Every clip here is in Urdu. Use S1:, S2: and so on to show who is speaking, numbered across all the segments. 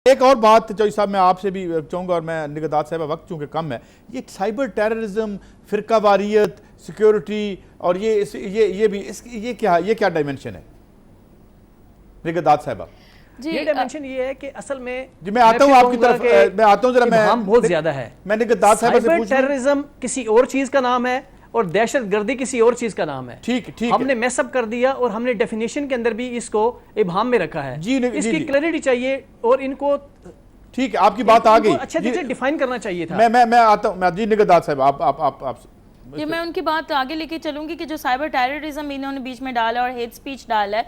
S1: ایک اور بات چوہدری صاحب میں آپ سے بھی چاہوں گا، اور میں نگہداد صاحبہ وقت چونکہ کم ہے، یہ سائبر ٹیررزم، فرقہ واریت، سیکیورٹی اور یہ کیا ڈائمنشن ہے نگہداد صاحبہ؟
S2: یہ ڈائمنشن یہ ہے کہ اصل میں
S1: میں آتا ہوں آپ کی طرف، میں آتا ہوں ذرا،
S2: ابہام بہت زیادہ ہے۔
S1: میں نگہداد صاحبہ سے
S2: سائبر ٹیررزم کسی اور چیز کا نام ہے اور دہشت گردی کسی اور چیز کا نام ہے۔
S1: ٹھیک
S2: ہم نے میس اپ کر دیا اور ہم نے ڈیفینیشن کے اندر بھی اس کو ابہام میں رکھا ہے۔ اس کی کلیئرٹی چاہیے اور ان کو
S1: ٹھیک ہے، آپ کی بات آ گئی،
S2: اچھے طریقے سے ڈیفائن کرنا چاہیے تھا۔
S1: میں آتا ہوں جی نگہداد صاحب، آپ
S3: یہ میں ان کی بات آگے لے کے چلوں گی کہ جو سائبر ٹیررزم انہوں نے بیچ میں ڈالا اور ہیٹ سپیچ ڈالا ہے،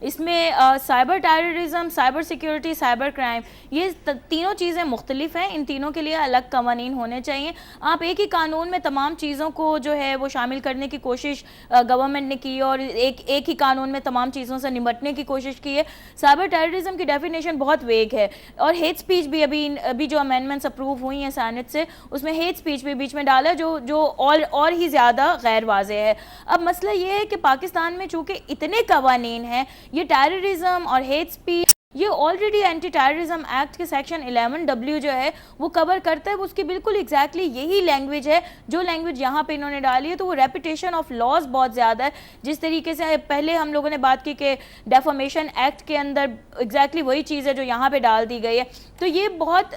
S3: اس میں cyber terrorism, cyber security, cyber crime, یہ تینوں چیزیں مختلف ہیں۔ ان تینوں کے لیے الگ قوانین ہونے چاہیے۔ آپ ایک ہی قانون میں تمام چیزوں کو جو ہے وہ شامل کرنے کی کوشش گورنمنٹ نے کی اور ایک ہی قانون میں تمام چیزوں سے نمٹنے کی کوشش کی ہے۔ سائبر ٹیررزم کی ڈیفینیشن بہت ویگ ہے، اور ہیٹ سپیچ بھی ابھی جو امینڈمنٹس اپروو ہوئی ہیں سینٹ سے، اس میں ہیٹ سپیچ بھی بیچ میں ڈالا جو اور ہی زیادہ غیر واضح ہے۔ اب مسئلہ یہ ہے کہ پاکستان میں چونکہ اتنے قوانین ہیں، یہ ٹیررزم اور ہیٹ سپیچ یہ آلریڈی اینٹی ٹیررزم ایکٹ کے سیکشن 11W جو ہے وہ کور کرتا ہے۔ اس کی بالکل ایگزیکٹلی یہی لینگویج ہے جو لینگویج یہاں پہ انہوں نے ڈالی ہے، تو وہ ریپیٹیشن آف لاز بہت زیادہ ہے۔ جس طریقے سے پہلے ہم لوگوں نے بات کی کہ ڈیفامیشن ایکٹ کے اندر ایگزیکٹلی وہی چیز ہے جو یہاں پہ ڈال دی گئی ہے، تو یہ بہت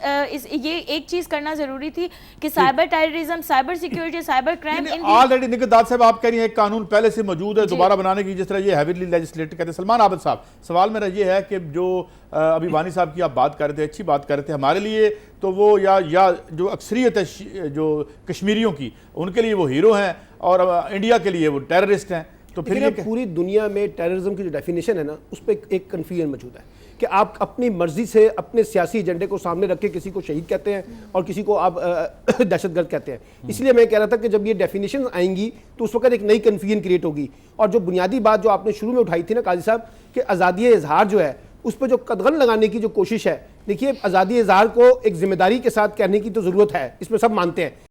S3: یہ ایک چیز کرنا ضروری تھی کہ cyber terrorism, cyber security, cyber crime
S1: already نگہداد صاحب آپ کہہ رہی ہیں ایک قانون پہلے سے موجود ہے، دوبارہ بنانے کی جس طرح یہ ہیویلی لیجسلیٹ کہتے ہیں۔ سلمان عابد صاحب، سوال میرا یہ ہے کہ جو ابھی وانی صاحب کی آپ بات کر رہے تھے، اچھی بات کر رہے تھے، ہمارے لیے تو وہ یا جو اکثریت ہے جو کشمیریوں کی، ان کے لیے وہ ہیرو ہیں اور انڈیا کے لیے وہ ٹیررسٹ ہیں، تو پھر یہ
S4: پوری دنیا میں ٹیررزم کی جو ڈیفینیشن ہے نا، اس پہ ایک کنفیوژن موجود ہے کہ آپ اپنی مرضی سے اپنے سیاسی ایجنڈے کو سامنے رکھ کے کسی کو شہید کہتے ہیں اور کسی کو آپ دہشت گرد کہتے ہیں۔ اس لیے میں کہہ رہا تھا کہ جب یہ ڈیفینیشن آئیں گی تو اس وقت ایک نئی کنفیوژن کریٹ ہوگی، اور جو بنیادی بات جو آپ نے شروع میں اٹھائی تھی نا قاضی صاحب کہ آزادی اظہار جو ہے اس پہ جو قدغن لگانے کی جو کوشش ہے، دیکھیے آزادی اظہار کو ایک ذمہ داری کے ساتھ کہنے کی تو ضرورت ہے، اس میں سب مانتے ہیں۔